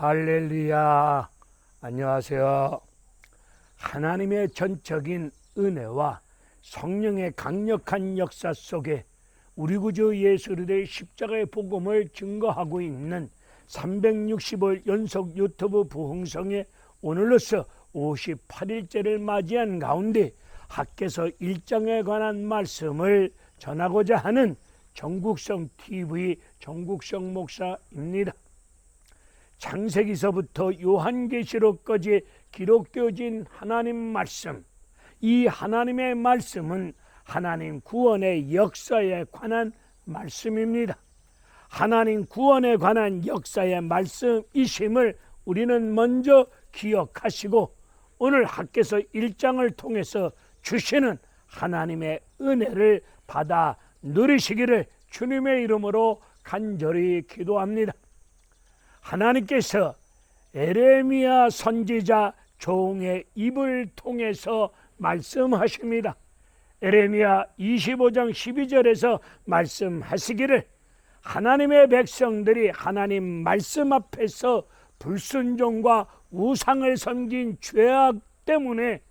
할렐루야. 안녕하세요. 하나님의 전적인 은혜와 성령의 강력한 역사 속에 우리 구주 예수 그리스도의 십자가의 복음을 증거하고 있는 360일 연속 유튜브 부흥성의 오늘로서 58일째를 맞이한 가운데 학개서 1장에 관한 말씀을 전하고자 하는 정국성 TV 정국성 목사입니다. 창세기서부터 요한계시록까지 기록되어진 하나님 말씀, 이 하나님의 말씀은 하나님 구원의 역사에 관한 말씀입니다. 하나님 구원에 관한 역사의 말씀이심을 우리는 먼저 기억하시고 오늘 학개서 1장을 통해서 주시는 하나님의 은혜를 받아 누리시기를 주님의 이름으로 간절히 기도합니다. 하나님께서 에레미야 선지자 종의 입을 통해서 말씀하십니다. 에레미야 25장 12절에서 말씀하시기를 하나님의 백성들이 하나님 말씀 앞에서 불순종과 우상을 섬긴 죄악 때문에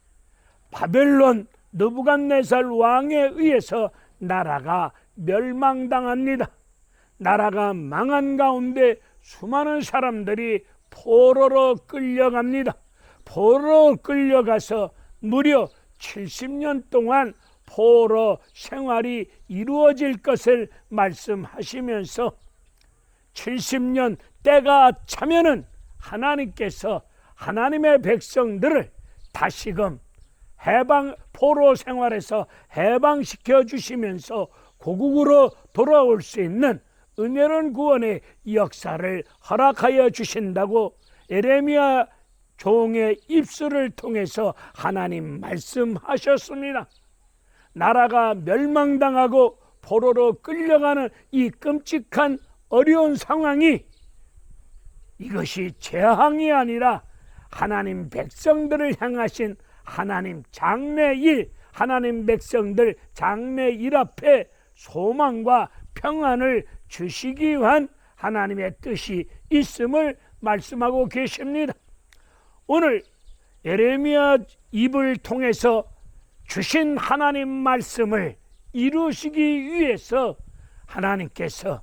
바벨론 느부갓네살 왕에 의해서 나라가 멸망당합니다. 나라가 망한 가운데 수많은 사람들이 포로로 끌려갑니다. 포로로 끌려가서 무려 70년 동안 포로 생활이 이루어질 것을 말씀하시면서 70년 때가 차면은 하나님께서 하나님의 백성들을 다시금 포로 생활에서 해방시켜 주시면서 고국으로 돌아올 수 있는 은혜로운 구원의 역사를 허락하여 주신다고 에레미야 종의 입술을 통해서 하나님 말씀하셨습니다. 나라가 멸망당하고 포로로 끌려가는 이 끔찍한 어려운 상황이 이것이 재앙이 아니라 하나님 백성들을 향하신 하나님 장래일, 하나님 백성들 장래일 앞에 소망과 평안을 주시기 위한 하나님의 뜻이 있음을 말씀하고 계십니다. 오늘 에레미야 입을 통해서 주신 하나님 말씀을 이루시기 위해서 하나님께서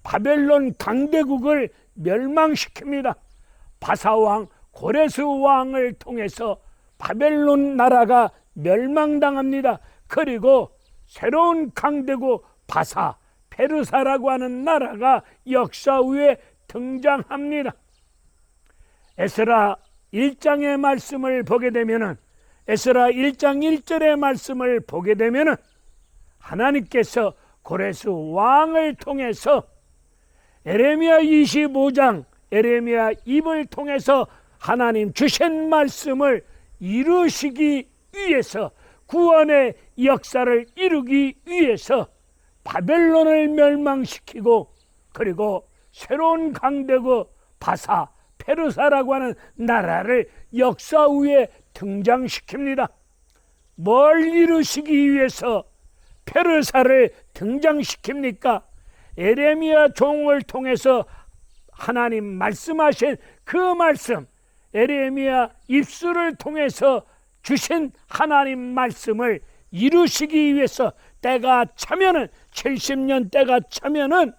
바벨론 강대국을 멸망시킵니다. 바사왕 고레스 왕을 통해서 바벨론 나라가 멸망당합니다. 그리고 새로운 강대국 바사 페르사라고 하는 나라가 역사 위에 등장합니다. 에스라 1장의 말씀을 보게 되면은 에스라 1장 1절의 말씀을 보게 되면은 하나님께서 고레스 왕을 통해서 에레미야 25장 에레미야 입을 통해서 하나님 주신 말씀을 이루시기 위해서 구원의 역사를 이루기 위해서 바벨론을 멸망시키고 그리고 새로운 강대국 바사 페르사라고 하는 나라를 역사 위에 등장시킵니다. 뭘 이루시기 위해서 페르사를 등장시킵니까? 에레미야 종을 통해서 하나님 말씀하신 그 말씀, 에레미야 입술을 통해서 주신 하나님 말씀을 이루시기 위해서 때가 차면은 70년 때가 차면은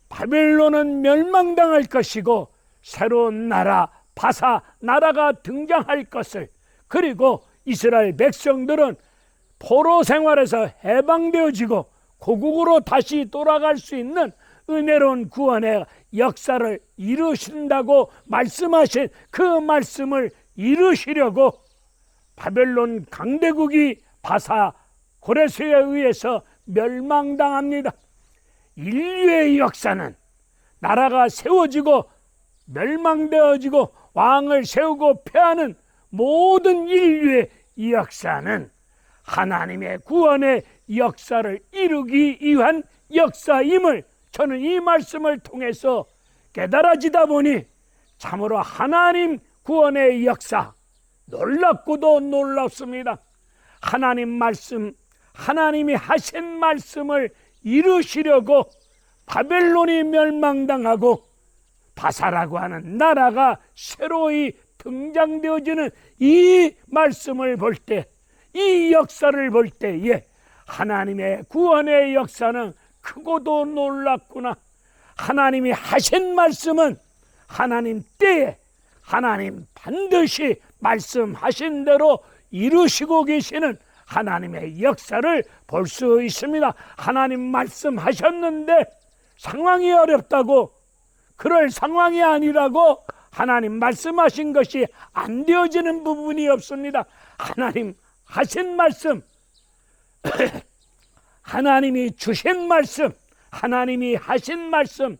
바벨론은 멸망당할 것이고 새로운 나라 바사 나라가 등장할 것을, 그리고 이스라엘 백성들은 포로 생활에서 해방되어지고 고국으로 다시 돌아갈 수 있는 은혜로운 구원의 역사를 이루신다고 말씀하신 그 말씀을 이루시려고 바벨론 강대국이 바사 고레스에 의해서 멸망당합니다. 인류의 역사는 나라가 세워지고 멸망되어지고 왕을 세우고 패하는 모든 인류의 역사는 하나님의 구원의 역사를 이루기 위한 역사임을 저는 이 말씀을 통해서 깨달아지다 보니 참으로 하나님 구원의 역사 놀랍고도 놀랍습니다. 하나님 말씀, 하나님이 하신 말씀을 이루시려고 바벨론이 멸망당하고 바사라고 하는 나라가 새로이 등장되어지는 이 말씀을 볼 때, 이 역사를 볼 때에 하나님의 구원의 역사는 크고도 놀랍구나. 하나님이 하신 말씀은 하나님 때에 하나님 반드시 말씀하신 대로 이루시고 계시는 하나님의 역사를 볼 수 있습니다. 하나님 말씀하셨는데 상황이 어렵다고, 그럴 상황이 아니라고 하나님 말씀하신 것이 안 되어지는 부분이 없습니다. 하나님 하신 말씀, 하나님이 주신 말씀, 하나님이 하신 말씀,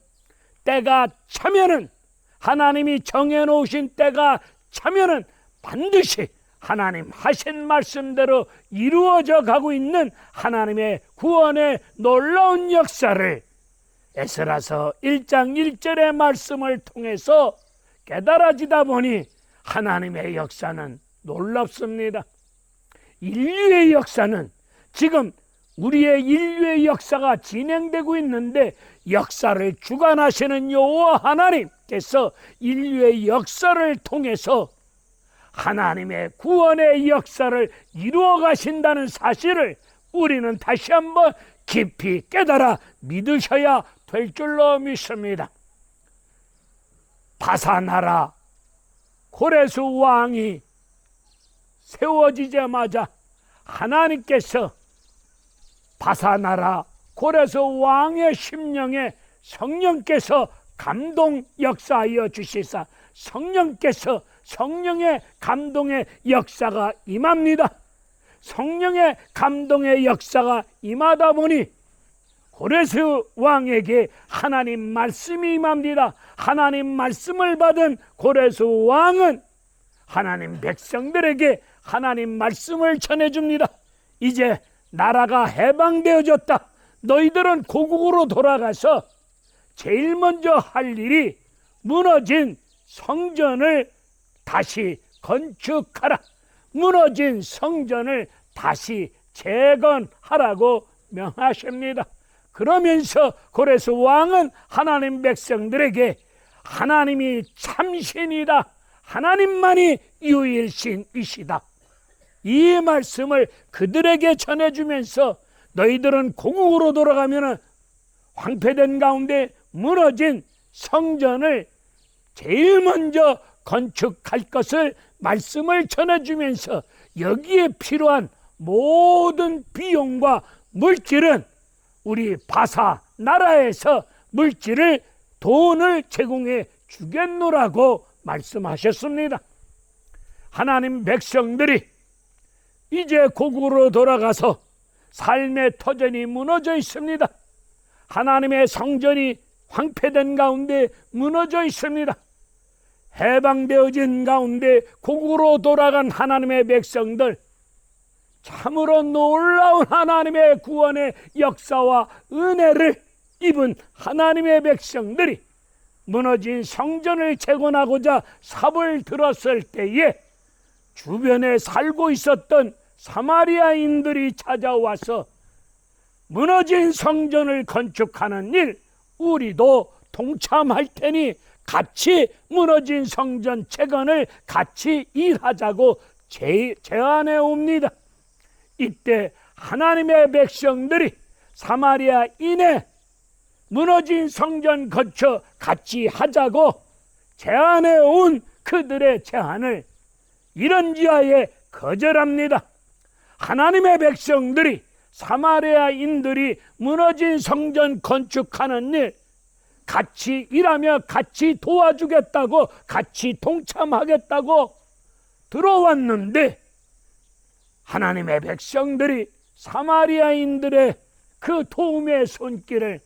때가 차면은, 하나님이 정해놓으신 때가 차면은 반드시 하나님 하신 말씀대로 이루어져 가고 있는 하나님의 구원의 놀라운 역사를 에스라서 1장 1절의 말씀을 통해서 깨달아지다 보니 하나님의 역사는 놀랍습니다. 인류의 역사는, 지금 우리의 인류의 역사가 진행되고 있는데 역사를 주관하시는 여호와 하나님께서 인류의 역사를 통해서 하나님의 구원의 역사를 이루어 가신다는 사실을 우리는 다시 한번 깊이 깨달아 믿으셔야 될 줄로 믿습니다. 바사나라 고레스 왕이 세워지자마자 하나님께서 바사나라 고레스 왕의 심령에 성령께서 감동 역사하여 주시사 성령께서 성령의 감동의 역사가 임합니다. 성령의 감동의 역사가 임하다 보니 고레스 왕에게 하나님 말씀이 임합니다. 하나님 말씀을 받은 고레스 왕은 하나님 백성들에게 하나님 말씀을 전해줍니다. 이제 나라가 해방되어졌다. 너희들은 고국으로 돌아가서 제일 먼저 할 일이 무너진 성전을 다시 건축하라. 무너진 성전을 다시 재건하라고 명하십니다. 그러면서 고레스 왕은 하나님 백성들에게 하나님이 참신이다, 하나님만이 유일신이시다, 이 말씀을 그들에게 전해주면서 너희들은 고국으로 돌아가면 황폐된 가운데 무너진 성전을 제일 먼저 건축할 것을 말씀을 전해주면서 여기에 필요한 모든 비용과 물질은 우리 바사 나라에서 물질을, 돈을 제공해 주겠노라고 말씀하셨습니다. 하나님 백성들이 이제 고국으로 돌아가서 삶의 터전이 무너져 있습니다. 하나님의 성전이 황폐된 가운데 무너져 있습니다. 해방되어진 가운데 고국으로 돌아간 하나님의 백성들, 참으로 놀라운 하나님의 구원의 역사와 은혜를 입은 하나님의 백성들이 무너진 성전을 재건하고자 삽을 들었을 때에 주변에 살고 있었던 사마리아인들이 찾아와서 무너진 성전을 건축하는 일 우리도 동참할 테니 같이 무너진 성전 재건을 같이 일하자고 제안해 옵니다. 이때 하나님의 백성들이 사마리아인의 무너진 성전 건축 같이 하자고 제안해 온 그들의 제안을 이런지하에 거절합니다. 하나님의 백성들이 사마리아인들이 무너진 성전 건축하는 일 같이 일하며 같이 도와주겠다고, 같이 동참하겠다고 들어왔는데 하나님의 백성들이 사마리아인들의 그 도움의 손길을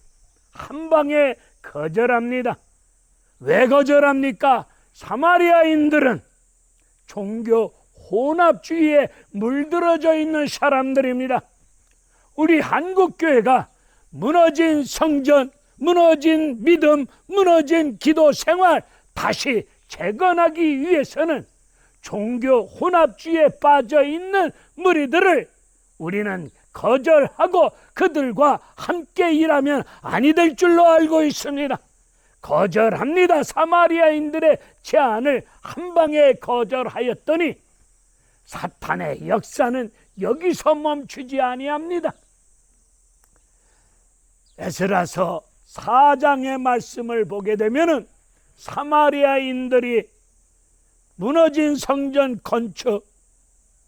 한 방에 거절합니다. 왜 거절합니까? 사마리아인들은 종교 혼합주의에 물들어져 있는 사람들입니다. 우리 한국교회가 무너진 성전, 무너진 믿음, 무너진 기도 생활 다시 재건하기 위해서는 종교 혼합주의에 빠져 있는 무리들을 우리는 거절하고 그들과 함께 일하면 아니 될 줄로 알고 있습니다. 거절합니다. 사마리아인들의 제안을 한 방에 거절하였더니 사탄의 역사는 여기서 멈추지 아니합니다. 에스라서 4장의 말씀을 보게 되면은 사마리아인들이 무너진 성전 건축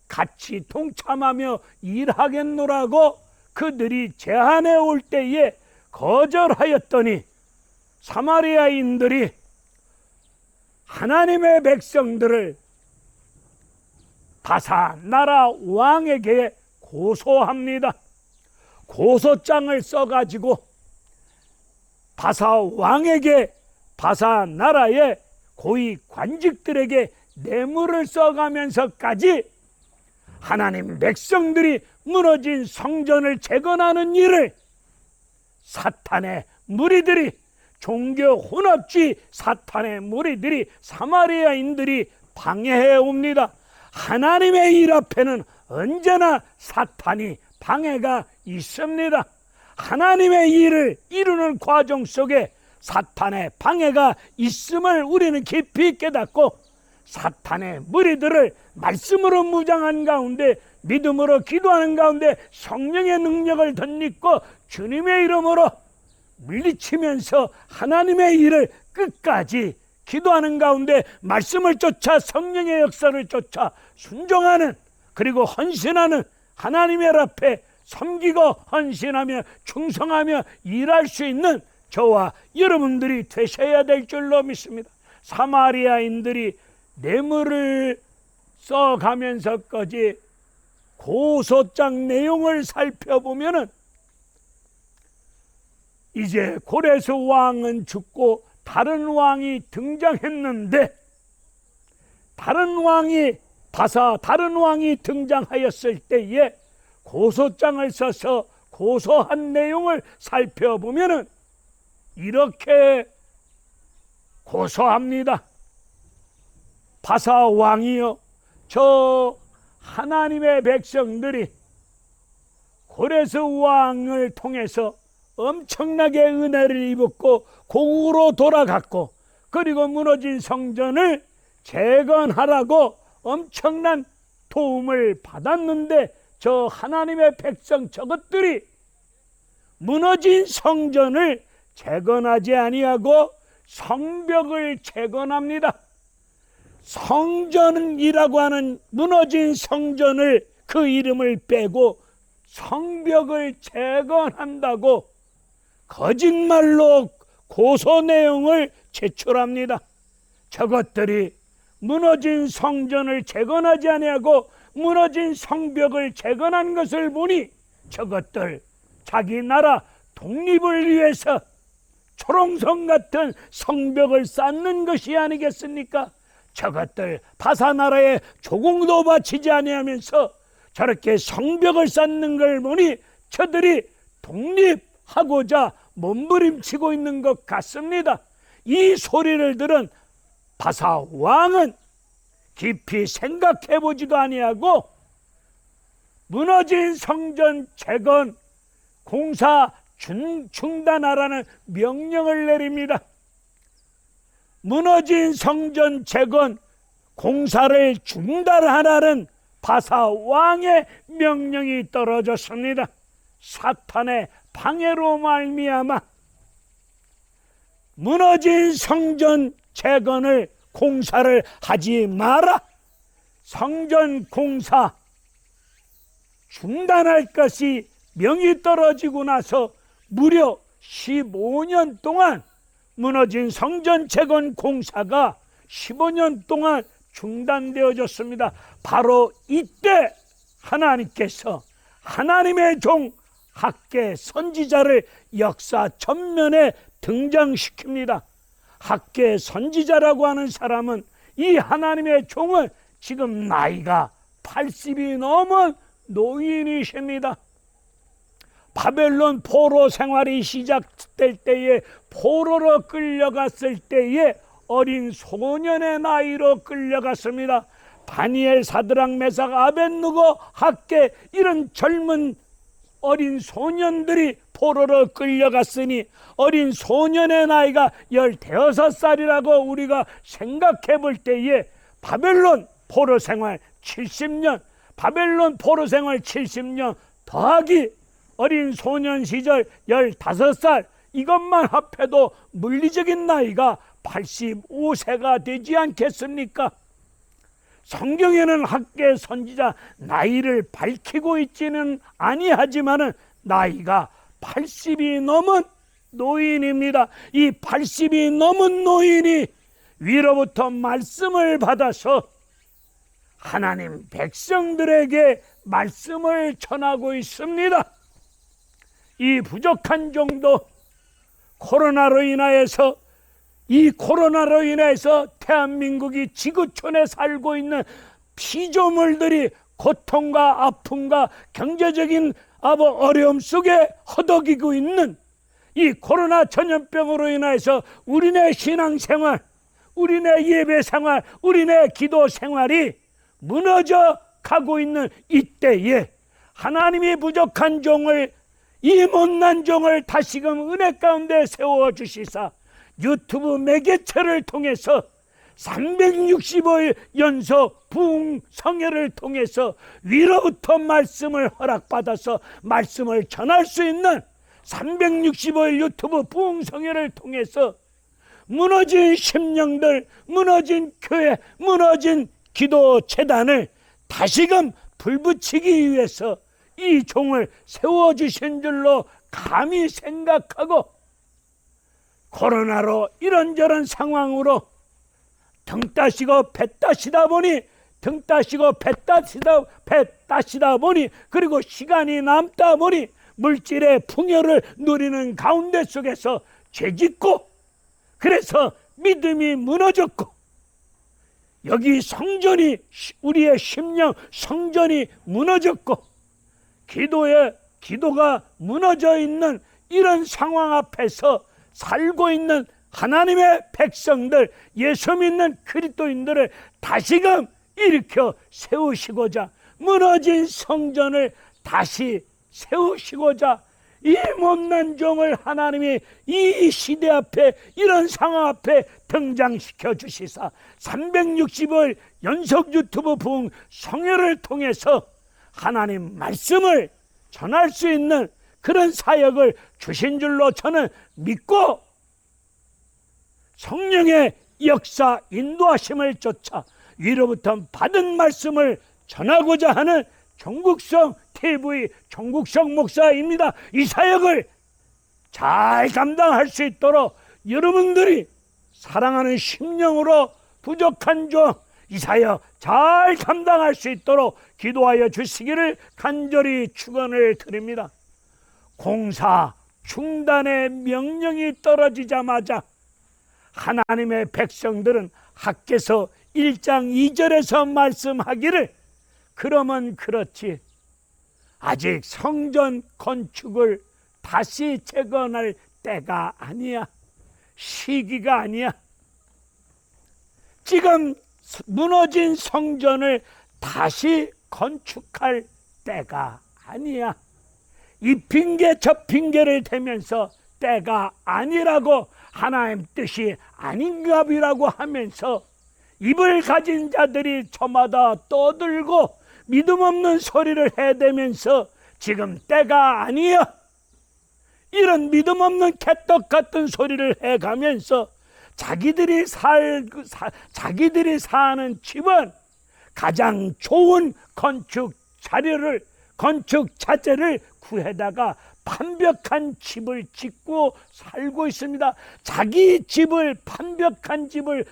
같이 동참하며 일하겠노라고 그들이 제안해 올 때에 거절하였더니 사마리아인들이 하나님의 백성들을 바사 나라 왕에게 고소합니다. 고소장을 써가지고 바사 왕에게 바사 나라의 고위 관직들에게 뇌물을 써가면서까지 하나님 백성들이 무너진 성전을 재건하는 일을 사탄의 무리들이, 종교 혼합주의 사탄의 무리들이, 사마리아인들이 방해해 옵니다. 하나님의 일 앞에는 언제나 사탄이 방해가 있습니다. 하나님의 일을 이루는 과정 속에 사탄의 방해가 있음을 우리는 깊이 깨닫고 사탄의 무리들을 말씀으로 무장한 가운데, 믿음으로 기도하는 가운데 성령의 능력을 덧입고 주님의 이름으로 물리치면서 하나님의 일을 끝까지 기도하는 가운데 말씀을 쫓아 성령의 역사를 쫓아 순종하는, 그리고 헌신하는, 하나님의 앞에 섬기고 헌신하며 충성하며 일할 수 있는 저와 여러분들이 되셔야 될 줄로 믿습니다. 사마리아인들이 뇌물을 써가면서까지 고소장 내용을 살펴보면은 이제 고레스 왕은 죽고 다른 왕이 등장했는데, 다른 왕이 등장하였을 때에 고소장을 써서 고소한 내용을 살펴보면은 이렇게 고소합니다. 바사 왕이여, 저 하나님의 백성들이 고레스 왕을 통해서 엄청나게 은혜를 입었고 고국으로 돌아갔고, 그리고 무너진 성전을 재건하라고 엄청난 도움을 받았는데, 저 하나님의 백성 저것들이 무너진 성전을 재건하지 아니하고 성벽을 재건합니다. 성전이라고 하는 무너진 성전을, 그 이름을 빼고 성벽을 재건한다고 거짓말로 고소 내용을 제출합니다. 저것들이 무너진 성전을 재건하지 아니하고 무너진 성벽을 재건한 것을 보니 저것들 자기 나라 독립을 위해서 초롱성 같은 성벽을 쌓는 것이 아니겠습니까? 저것들 바사나라에 조공도 바치지 아니하면서 저렇게 성벽을 쌓는 걸 보니 저들이 독립하고자 몸부림치고 있는 것 같습니다. 이 소리를 들은 바사 왕은 깊이 생각해 보지도 아니하고 무너진 성전 재건 공사 중단하라는 명령을 내립니다. 무너진 성전 재건 공사를 중단하라는 바사 왕의 명령이 떨어졌습니다. 사탄의 방해로 말미암아 무너진 성전 재건을 공사를 하지 마라, 성전 공사 중단할 것이 명이 떨어지고 나서 무려 15년 동안 무너진 성전 재건 공사가 15년 동안 중단되어졌습니다. 바로 이때 하나님께서 하나님의 종 학개 선지자를 역사 전면에 등장시킵니다. 학개 선지자라고 하는 사람은, 이 하나님의 종은 지금 나이가 80이 넘은 노인이십니다. 바벨론 포로 생활이 시작될 때에, 포로로 끌려갔을 때에 어린 소년의 나이로 끌려갔습니다. 다니엘, 사드락, 메삭, 아벳느고, 학개, 이런 젊은 어린 소년들이 포로로 끌려갔으니 어린 소년의 나이가 15살이라고 우리가 생각해 볼 때에 바벨론 포로 생활 70년, 바벨론 포로 생활 70년 더하기 어린 소년 시절 15살, 이것만 합해도 물리적인 나이가 85세가 되지 않겠습니까? 성경에는 학계 선지자 나이를 밝히고 있지는 아니하지만 나이가 80이 넘은 노인입니다. 이 80이 넘은 노인이 위로부터 말씀을 받아서 하나님 백성들에게 말씀을 전하고 있습니다. 이 부족한 정도 코로나로 인하여서 대한민국이 지구촌에 살고 있는 피조물들이 고통과 아픔과 경제적인 어려움 속에 허덕이고 있는 이 코로나 전염병으로 인해서 우리네 신앙생활, 우리네 예배생활, 우리네 기도생활이 무너져 가고 있는 이때에 하나님이 부족한 종을, 이 못난 종을 다시금 은혜 가운데 세워주시사 유튜브 매개체를 통해서 365일 연속 부흥성회를 통해서 위로부터 말씀을 허락받아서 말씀을 전할 수 있는 365일 유튜브 부흥성회를 통해서 무너진 심령들, 무너진 교회, 무너진 기도 재단을 다시금 불붙이기 위해서 이 종을 세워주신 줄로 감히 생각하고, 코로나로 이런저런 상황으로 등 따시고 배 따시다 보니 그리고 시간이 남다 보니 물질의 풍요를 누리는 가운데 속에서 죄짓고, 그래서 믿음이 무너졌고, 여기 성전이, 우리의 심령 성전이 무너졌고 기도가 무너져 있는 이런 상황 앞에서 살고 있는 하나님의 백성들, 예수 믿는 그리스도인들을 다시금 일으켜 세우시고자, 무너진 성전을 다시 세우시고자 이 못난 종을 하나님이 이 시대 앞에, 이런 상황 앞에 등장시켜 주시사 365일 연속 유튜브 부흥 성회를 통해서 하나님 말씀을 전할 수 있는 그런 사역을 주신 줄로 저는 믿고, 성령의 역사 인도하심을 쫓아 위로부터 받은 말씀을 전하고자 하는 종국성 TV 종국성 목사입니다. 이 사역을 잘 감당할 수 있도록 여러분들이 사랑하는 심령으로 부족한 종, 이 사역 잘 감당할 수 있도록 기도하여 주시기를 간절히 축원을 드립니다. 공사 중단의 명령이 떨어지자마자 하나님의 백성들은 학개서 1장 2절에서 말씀하기를, 그러면 그렇지 아직 성전 건축을 다시 재건할 때가 아니야, 시기가 아니야. 지금 무너진 성전을 다시 건축할 때가 아니야. 이 핑계 저 핑계를 대면서 때가 아니라고, 하나님 뜻이 아닌가비라고 하면서 입을 가진 자들이 저마다 떠들고 믿음 없는 소리를 해대면서 지금 때가 아니야, 이런 믿음 없는 개떡 같은 소리를 해가면서 자기들이 사는 집은 가장 좋은 건축 자재를 구해다가 판벽한 집을 짓고 살고 있습니다. 자기 집을, 판벽한 집을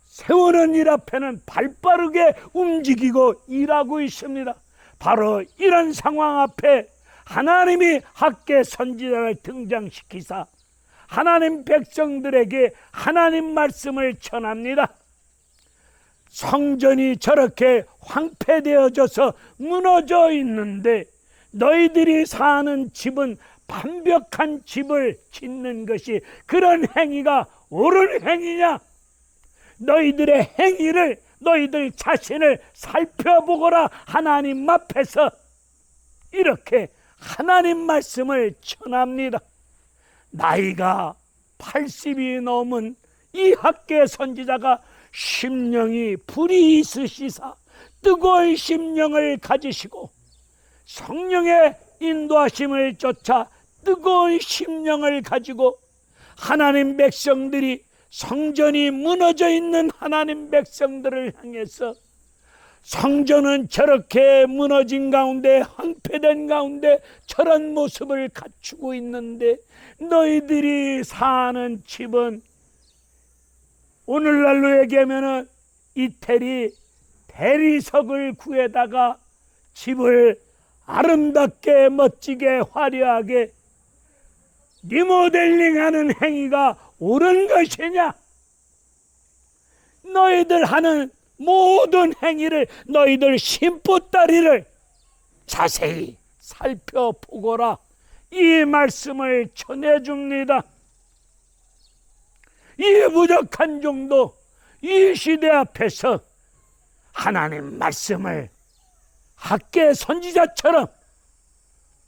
세우는 일 앞에는 발빠르게 움직이고 일하고 있습니다. 바로 이런 상황 앞에 하나님이 학개 선지자를 등장시키사 하나님 백성들에게 하나님 말씀을 전합니다. 성전이 저렇게 황폐되어져서 무너져 있는데 너희들이 사는 집은 판벽한 집을 짓는 것이, 그런 행위가 옳은 행위냐? 너희들의 행위를, 너희들 자신을 살펴보거라. 하나님 앞에서 이렇게 하나님 말씀을 전합니다. 나이가 80이 넘은 이 학계 선지자가 심령이 불이 있으시사 뜨거운 심령을 가지시고 성령의 인도하심을 쫓아 뜨거운 심령을 가지고 하나님 백성들이 성전이 무너져 있는 하나님 백성들을 향해서 성전은 저렇게 무너진 가운데 황폐된 가운데 저런 모습을 갖추고 있는데 너희들이 사는 집은 오늘날로 얘기하면 이태리 대리석을 구해다가 집을 아름답게 멋지게 화려하게 리모델링하는 행위가 옳은 것이냐? 너희들 하는 모든 행위를 너희들 심보따리를 자세히 살펴보거라. 이 말씀을 전해줍니다. 이 부족한 종도 이 시대 앞에서 하나님 말씀을 학계 선지자처럼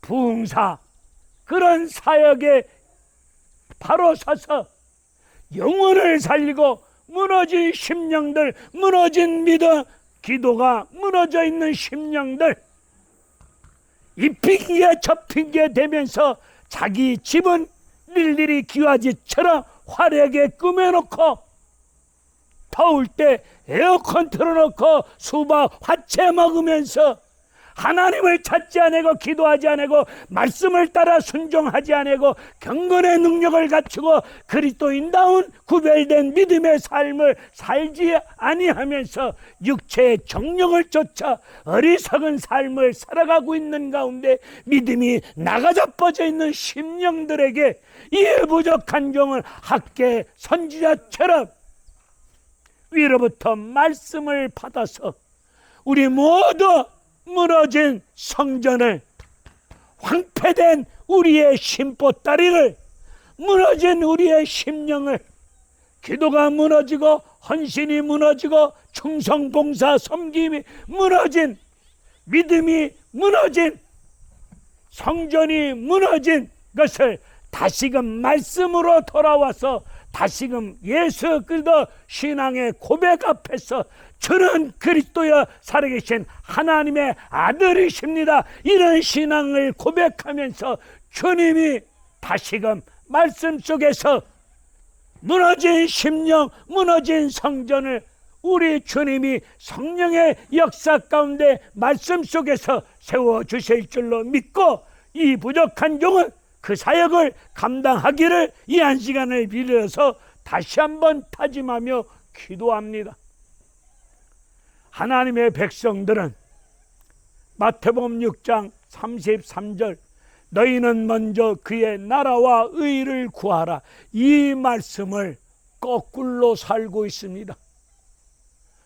부흥사 그런 사역에 바로 서서 영혼을 살리고 무너진 심령들, 무너진 믿음, 기도가 무너져 있는 심령들, 이 핑계 저 핑계 대면서 자기 집은 일일이 기와집처럼 화려하게 꾸며놓고 더울 때 에어컨 틀어놓고 수박 화채 먹으면서 하나님을 찾지 않고 기도하지 않고 말씀을 따라 순종하지 않고 경건의 능력을 갖추고 그리스도인다운 구별된 믿음의 삶을 살지 아니하면서 육체의 정욕을 쫓아 어리석은 삶을 살아가고 있는 가운데 믿음이 나가자빠져 있는 심령들에게 이 부족한 종은 학계 선지자처럼 위로부터 말씀을 받아서 우리 모두 무너진 성전을, 황폐된 우리의 심보따리를, 무너진 우리의 심령을, 기도가 무너지고 헌신이 무너지고 충성봉사 섬김이 무너진, 믿음이 무너진, 성전이 무너진 것을 다시금 말씀으로 돌아와서 다시금 예수 그리스도 신앙의 고백 앞에서 저는 그리스도여 살아계신 하나님의 아들이십니다. 이런 신앙을 고백하면서 주님이 다시금 말씀 속에서 무너진 심령, 무너진 성전을 우리 주님이 성령의 역사 가운데 말씀 속에서 세워주실 줄로 믿고 이 부족한 종은 그 사역을 감당하기를 이 한 시간을 빌려서 다시 한번 다짐하며 기도합니다. 하나님의 백성들은 마태복음 6장 33절 너희는 먼저 그의 나라와 의를 구하라, 이 말씀을 거꾸로 살고 있습니다.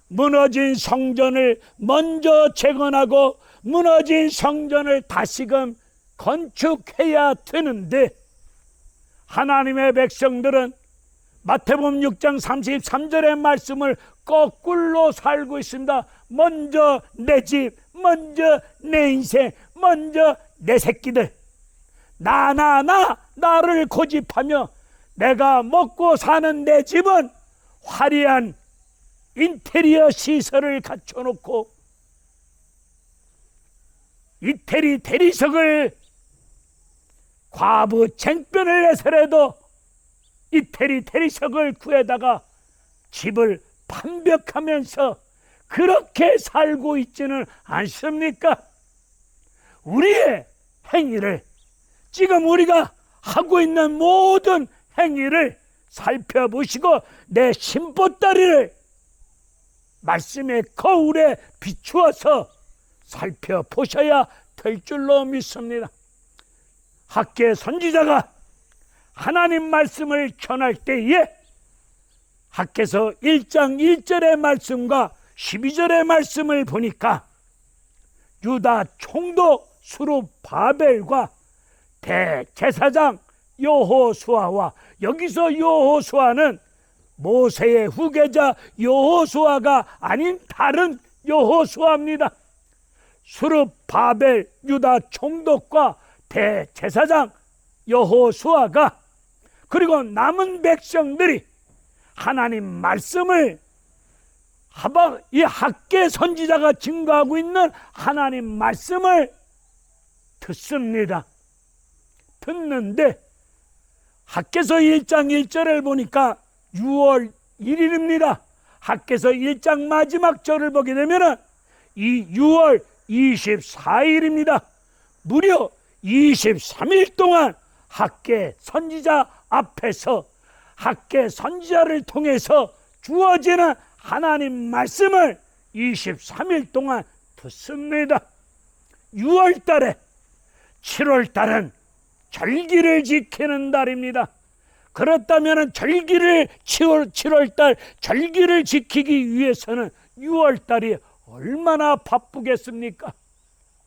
무너진 성전을 먼저 재건하고 무너진 성전을 다시금 건축해야 되는데 하나님의 백성들은 마태복음 6장 33절의 말씀을 거꾸로 살고 있습니다. 먼저 내 집, 먼저 내 인생, 먼저 내 새끼들, 나를 고집하며 내가 먹고 사는 내 집은 화려한 인테리어 시설을 갖춰놓고 이태리 대리석을 과부 쟁변을 해서라도 이태리 대리석을 구해다가 집을 판벽하면서 그렇게 살고 있지는 않습니까? 우리의 행위를, 지금 우리가 하고 있는 모든 행위를 살펴보시고 내 심보따리를 말씀의 거울에 비추어서 살펴보셔야 될 줄로 믿습니다. 학계 선지자가 하나님 말씀을 전할 때에 학계서 1장 1절의 말씀과 12절의 말씀을 보니까 유다 총독 수룹바벨과 대제사장 여호수아와, 여기서 여호수아는 모세의 후계자 여호수아가 아닌 다른 여호수아입니다. 수룹바벨 유다 총독과 대제사장 여호수아가 그리고 남은 백성들이 하나님 말씀을 이 학개 선지자가 증거하고 있는 하나님 말씀을 듣습니다. 듣는데 학개서 1장 1절을 보니까 6월 1일입니다. 학개서 1장 마지막 절을 보게 되면 이 6월 24일입니다. 무려 23일 동안 학개 선지자 앞에서 학개 선지자를 통해서 주어지는 하나님 말씀을 23일 동안 듣습니다. 6월 달에 7월 달은 절기를 지키는 달입니다. 그렇다면 7월 달 절기를 지키기 위해서는 6월 달이 얼마나 바쁘겠습니까?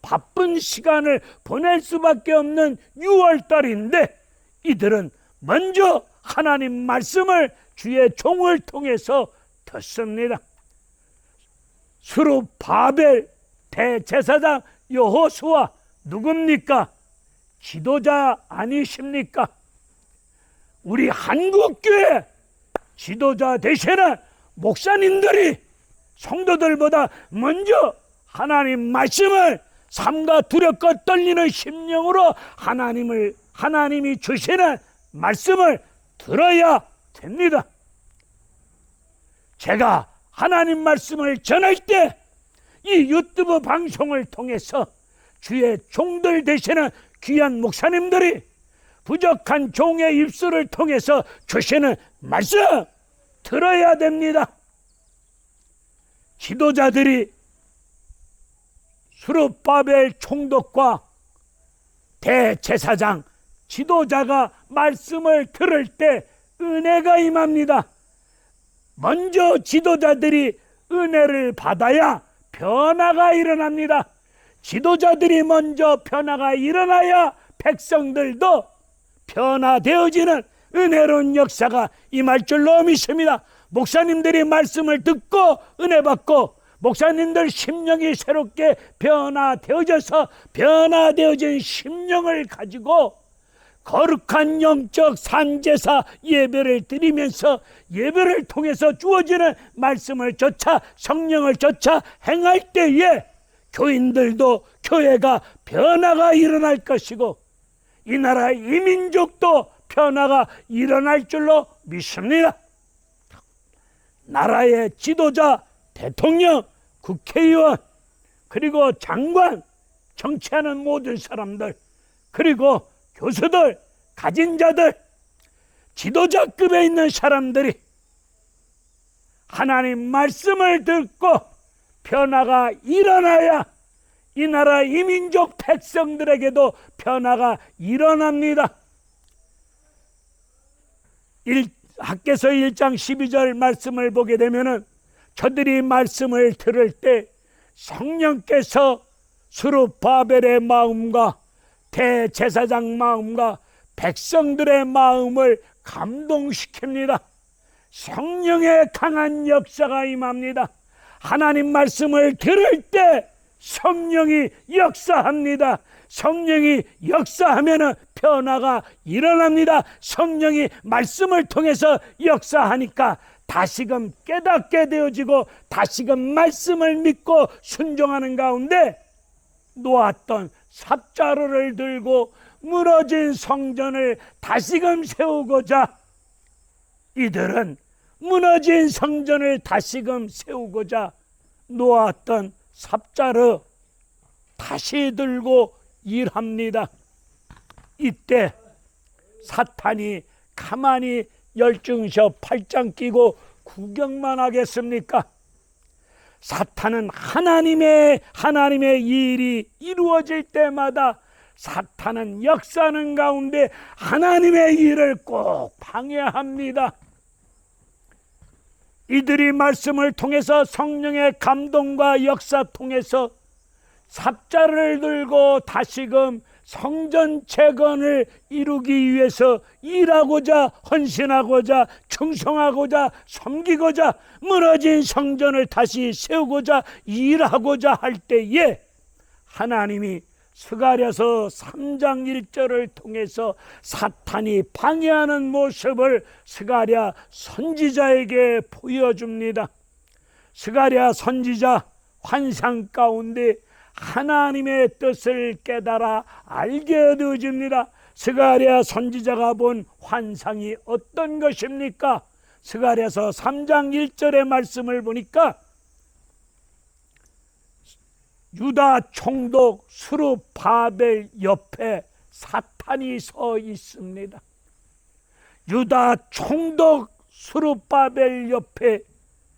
바쁜 시간을 보낼 수밖에 없는 6월 달인데 이들은 먼저 하나님 말씀을 주의 종을 통해서 듣습니다. 스룹바벨 대제사장 여호수아 누굽니까? 지도자 아니십니까? 우리 한국교회 지도자 되시는 목사님들이 성도들보다 먼저 하나님 말씀을 삼가 두렵고 떨리는 심령으로 하나님이 주시는 말씀을 들어야 됩니다. 제가 하나님 말씀을 전할 때 이 유튜브 방송을 통해서 주의 종들 되시는 귀한 목사님들이 부족한 종의 입술을 통해서 주시는 말씀 들어야 됩니다. 지도자들이 스룹바벨 총독과 대제사장 지도자가 말씀을 들을 때 은혜가 임합니다. 먼저 지도자들이 은혜를 받아야 변화가 일어납니다. 지도자들이 먼저 변화가 일어나야 백성들도 변화되어지는 은혜로운 역사가 임할 줄로 믿습니다. 목사님들이 말씀을 듣고 은혜 받고 목사님들 심령이 새롭게 변화되어져서 변화되어진 심령을 가지고 거룩한 영적 산제사 예배를 드리면서 예배를 통해서 주어지는 말씀을 쫓아 성령을 쫓아 행할 때에 교인들도 교회가 변화가 일어날 것이고 이 나라 이 민족도 변화가 일어날 줄로 믿습니다. 나라의 지도자, 대통령, 국회의원, 그리고 장관, 정치하는 모든 사람들, 그리고 교수들, 가진 자들, 지도자급에 있는 사람들이 하나님 말씀을 듣고 변화가 일어나야 이 나라 이 민족 백성들에게도 변화가 일어납니다. 학개서 1장 12절 말씀을 보게 되면 저들이 말씀을 들을 때 성령께서 스룹바벨의 마음과 대제사장 마음과 백성들의 마음을 감동시킵니다. 성령의 강한 역사가 임합니다. 하나님 말씀을 들을 때 성령이 역사합니다. 성령이 역사하면 변화가 일어납니다. 성령이 말씀을 통해서 역사하니까 다시금 깨닫게 되어지고 다시금 말씀을 믿고 순종하는 가운데 놓았던 삽자루를 들고 무너진 성전을 다시금 세우고자 이들은 무너진 성전을 다시금 세우고자 놓았던 삽자루 다시 들고 일합니다. 이때 사탄이 가만히 열중셔 팔짱 끼고 구경만 하겠습니까? 사탄은 하나님의 일이 이루어질 때마다 사탄은 역사하는 가운데 하나님의 일을 꼭 방해합니다. 이들이 말씀을 통해서 성령의 감동과 역사 통해서 삽자를 들고 다시금 성전 재건을 이루기 위해서 일하고자 헌신하고자 충성하고자 섬기고자 무너진 성전을 다시 세우고자 일하고자 할 때에 하나님이 스가랴서 3장 1절을 통해서 사탄이 방해하는 모습을 스가랴 선지자에게 보여줍니다. 스가랴 선지자 환상 가운데 하나님의 뜻을 깨달아 알게 되어집니다. 스가랴 선지자가 본 환상이 어떤 것입니까? 스가랴서 3장 1절의 말씀을 보니까 유다 총독 스룹바벨 옆에 사탄이 서 있습니다. 유다 총독 스룹바벨 옆에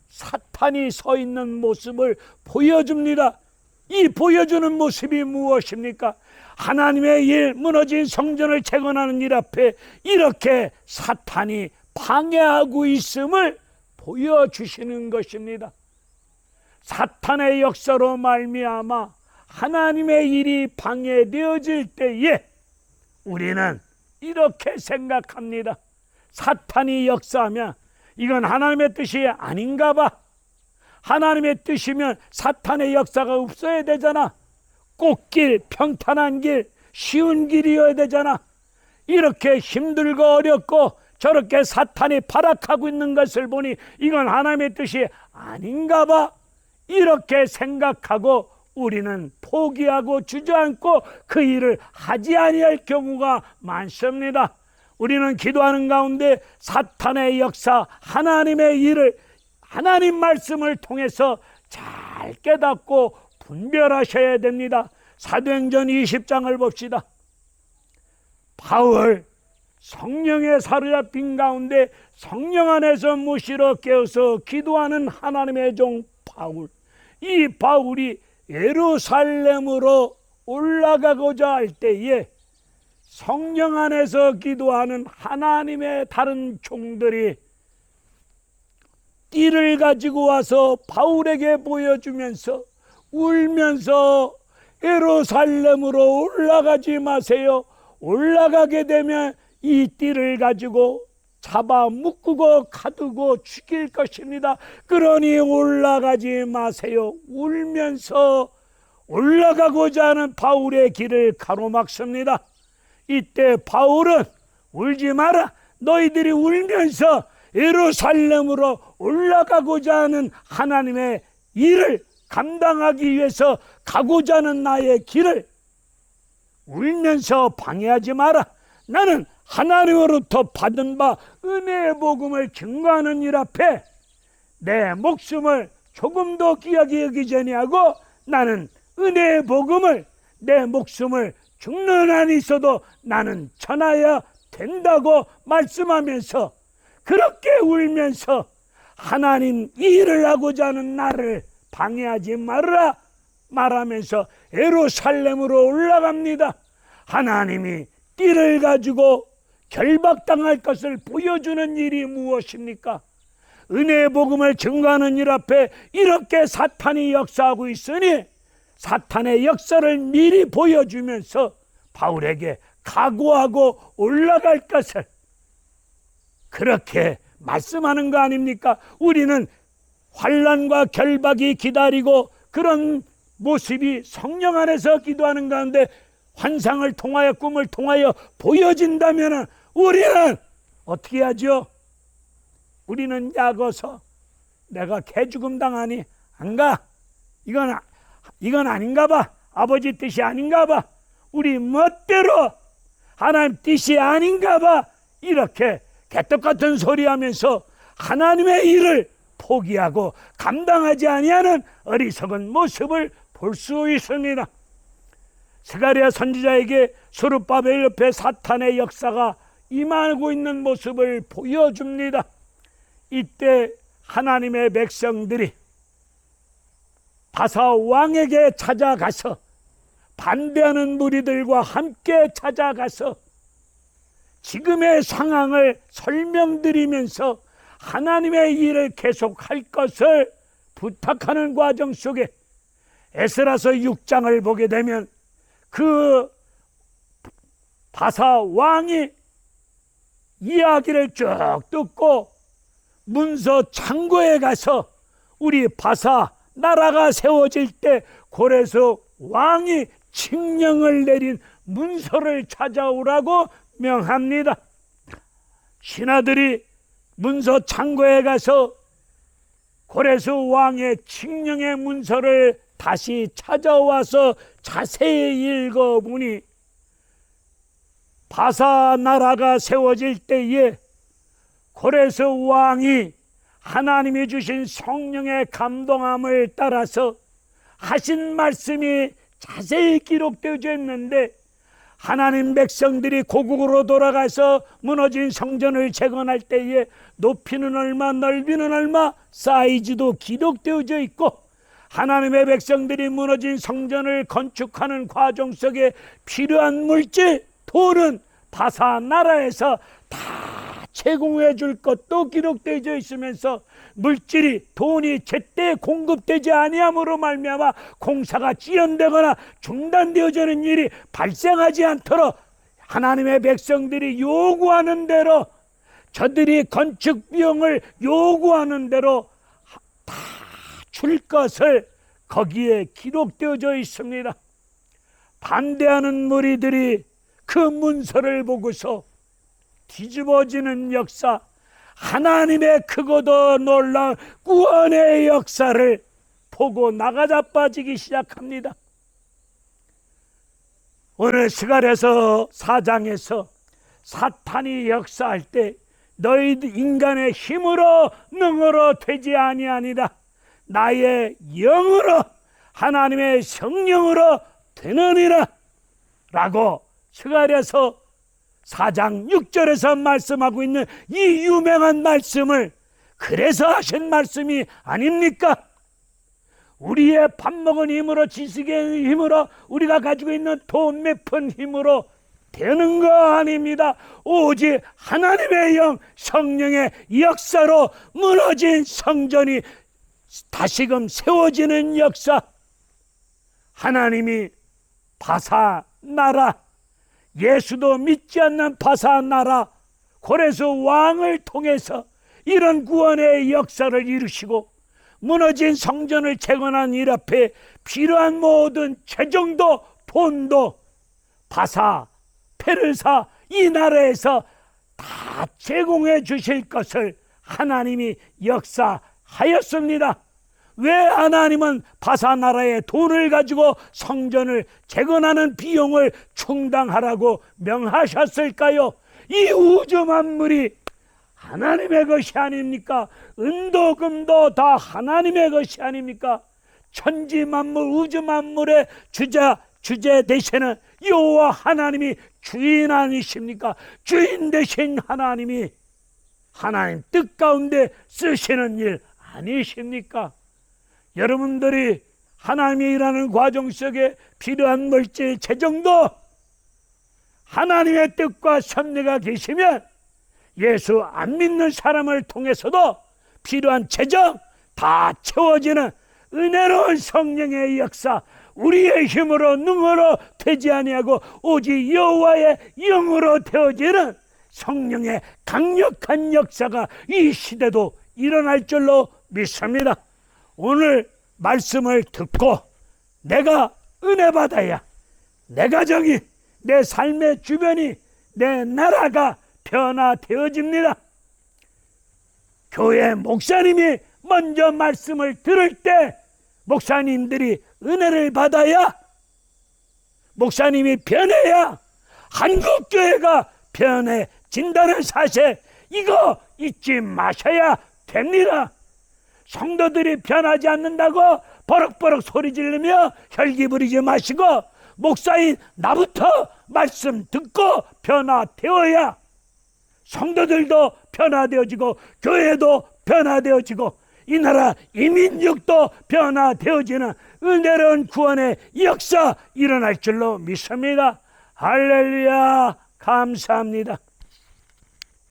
사탄이 서 있는 모습을 보여줍니다. 이 보여주는 모습이 무엇입니까? 하나님의 일, 무너진 성전을 재건하는 일 앞에 이렇게 사탄이 방해하고 있음을 보여주시는 것입니다. 사탄의 역사로 말미암아 하나님의 일이 방해되어질 때에 우리는 이렇게 생각합니다. 사탄이 역사하면 이건 하나님의 뜻이 아닌가 봐. 하나님의 뜻이면 사탄의 역사가 없어야 되잖아. 꽃길, 평탄한 길, 쉬운 길이어야 되잖아. 이렇게 힘들고 어렵고 저렇게 사탄이 발악하고 있는 것을 보니 이건 하나님의 뜻이 아닌가 봐. 이렇게 생각하고 우리는 포기하고 주저앉고 그 일을 하지 아니할 경우가 많습니다. 우리는 기도하는 가운데 사탄의 역사, 하나님의 일을 하나님 말씀을 통해서 잘 깨닫고 분별하셔야 됩니다. 사도행전 20장을 봅시다. 바울 성령에 사로잡힌 가운데 성령 안에서 무시러 깨어서 기도하는 하나님의 종 바울. 이 바울이 예루살렘으로 올라가고자 할 때에 성령 안에서 기도하는 하나님의 다른 종들이 띠를 가지고 와서 바울에게 보여주면서 울면서 예루살렘으로 올라가지 마세요. 올라가게 되면 이 띠를 가지고 잡아 묶고 가두고 죽일 것입니다. 그러니 올라가지 마세요. 울면서 올라가고자 하는 바울의 길을 가로막습니다. 이때 바울은 울지 마라. 너희들이 울면서 예루살렘으로 올라가고자 하는 하나님의 일을 감당하기 위해서 가고자 하는 나의 길을 울면서 방해하지 마라. 나는 하나님으로부터 받은 바 은혜의 복음을 증거하는 일 앞에 내 목숨을 조금도 귀하게 여기지 아니하고 나는 은혜의 복음을 내 목숨을 죽는 한이 있어도 나는 전하여야 된다고 말씀하면서 그렇게 울면서 하나님 일을 하고자 하는 나를 방해하지 말라 말하면서 예루살렘으로 올라갑니다. 하나님이 띠를 가지고 결박당할 것을 보여주는 일이 무엇입니까? 은혜의 복음을 증거하는 일 앞에 이렇게 사탄이 역사하고 있으니 사탄의 역사를 미리 보여주면서 바울에게 각오하고 올라갈 것을 그렇게 말씀하는 거 아닙니까? 우리는 환난과 결박이 기다리고 그런 모습이 성령 안에서 기도하는 가운데 환상을 통하여 꿈을 통하여 보여진다면 우리는 어떻게 하죠? 우리는 약어서 내가 개죽음 당하니 안 가. 이건 아닌가 봐. 아버지 뜻이 아닌가 봐. 우리 멋대로 하나님 뜻이 아닌가 봐. 이렇게 개떡 같은 소리 하면서 하나님의 일을 포기하고 감당하지 아니하는 어리석은 모습을 볼 수 있습니다. 스가랴 선지자에게 스룹바벨 옆에 사탄의 역사가 임하고 있는 모습을 보여줍니다. 이때 하나님의 백성들이 바사 왕에게 찾아가서 반대하는 무리들과 함께 찾아가서 지금의 상황을 설명드리면서 하나님의 일을 계속할 것을 부탁하는 과정 속에 에스라서 6장을 보게 되면 그 바사 왕이 이야기를 쭉 듣고 문서 창고에 가서 우리 바사 나라가 세워질 때 고레스 왕이 칙령을 내린 문서를 찾아오라고 명합니다. 신하들이 문서 창고에 가서 고레스 왕의 칙령의 문서를 다시 찾아와서 자세히 읽어보니 바사 나라가 세워질 때에 고레스 왕이 하나님이 주신 성령의 감동함을 따라서 하신 말씀이 자세히 기록되어져 있는데, 하나님 백성들이 고국으로 돌아가서 무너진 성전을 재건할 때에 높이는 얼마, 넓이는 얼마, 사이즈도 기록되어져 있고, 하나님의 백성들이 무너진 성전을 건축하는 과정 속에 필요한 물질, 돈은 바사 나라에서 다 제공해 줄 것도 기록되어 있으면서, 물질이, 돈이 제때 공급되지 아니함으로 말미암아 공사가 지연되거나 중단되어지는 일이 발생하지 않도록 하나님의 백성들이 요구하는 대로, 저들이 건축 비용을 요구하는 대로 다 줄 것을 거기에 기록되어져 있습니다. 반대하는 무리들이 그 문서를 보고서 뒤집어지는 역사, 하나님의 크고도 놀라운 구원의 역사를 보고 나가자빠지기 시작합니다. 오늘 스가랴서 4장에서 사탄이 역사할 때 너희 인간의 힘으로 능으로 되지 아니하니라, 나의 영으로, 하나님의 성령으로 되느니라 라고 스가랴서 4장 6절에서 말씀하고 있는 이 유명한 말씀을 그래서 하신 말씀이 아닙니까? 우리의 밥 먹은 힘으로, 지식의 힘으로, 우리가 가지고 있는 돈 몇 푼 힘으로 되는 거 아닙니다. 오직 하나님의 영, 성령의 역사로 무너진 성전이 다시금 세워지는 역사, 하나님이 바사 나라, 예수도 믿지 않는 바사 나라 고레스 왕을 통해서 이런 구원의 역사를 이루시고, 무너진 성전을 재건한 일 앞에 필요한 모든 재정도 돈도 바사, 페르사 이 나라에서 다 제공해 주실 것을 하나님이 역사하였습니다. 왜 하나님은 바사 나라의 돈을 가지고 성전을 재건하는 비용을 충당하라고 명하셨을까요? 이 우주 만물이 하나님의 것이 아닙니까? 은도 금도 다 하나님의 것이 아닙니까? 천지 만물, 우주 만물의 주제 되시는 여호와 하나님이 주인 아니십니까? 주인 되신 하나님이 하나님 뜻 가운데 쓰시는 일 아니십니까? 여러분들이 하나님이 일하는 과정 속에 필요한 물질, 재정도 하나님의 뜻과 섭리가 계시면 예수 안 믿는 사람을 통해서도 필요한 재정 다 채워지는 은혜로운 성령의 역사, 우리의 힘으로 능으로 되지 아니하고 오직 여호와의 영으로 되어지는 성령의 강력한 역사가 이 시대도 일어날 줄로 믿습니다. 오늘 말씀을 듣고 내가 은혜 받아야 내 가정이, 내 삶의 주변이, 내 나라가 변화되어집니다. 교회 목사님이 먼저 말씀을 들을 때 목사님들이 은혜를 받아야, 목사님이 변해야 한국교회가 변해진다는 사실, 이거 잊지 마셔야 됩니다. 성도들이 변하지 않는다고 버럭버럭 소리 지르며 혈기 부리지 마시고, 목사인 나부터 말씀 듣고 변화되어야 성도들도 변화되어지고 교회도 변화되어지고 이 나라 이 민족도 변화되어지는 은혜로운 구원의 역사 일어날 줄로 믿습니다. 할렐루야, 감사합니다.